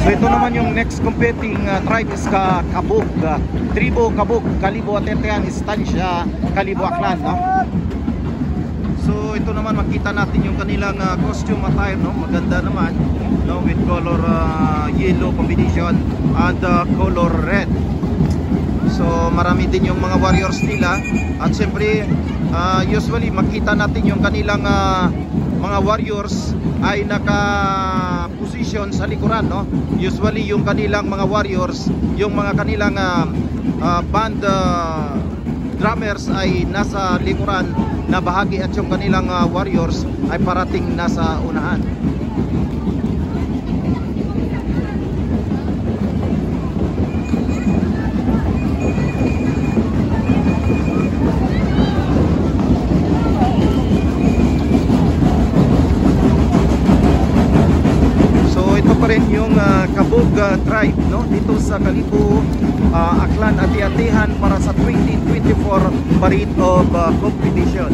So ito naman yung next competing tribe is Kabug, Tribo Kabug, Kalibo Atetean, Estancia, Kalibo Aklan, no? So ito naman makita natin yung kanilang costume attire, no? Maganda naman, no? With color yellow combination and color red. So marami din yung mga warriors nila. At siyempre usually makita natin yung kanilang mga warriors ay naka-position sa likuran, no? Usually yung kanilang mga warriors, yung mga kanilang band drummers ay nasa likuran na bahagi at yung kanilang warriors ay parating nasa unahan. Yung Kabug tribe, no, dito sa Kalibo Aklan Ati-Atihan para sa 2024 Parade of Competition.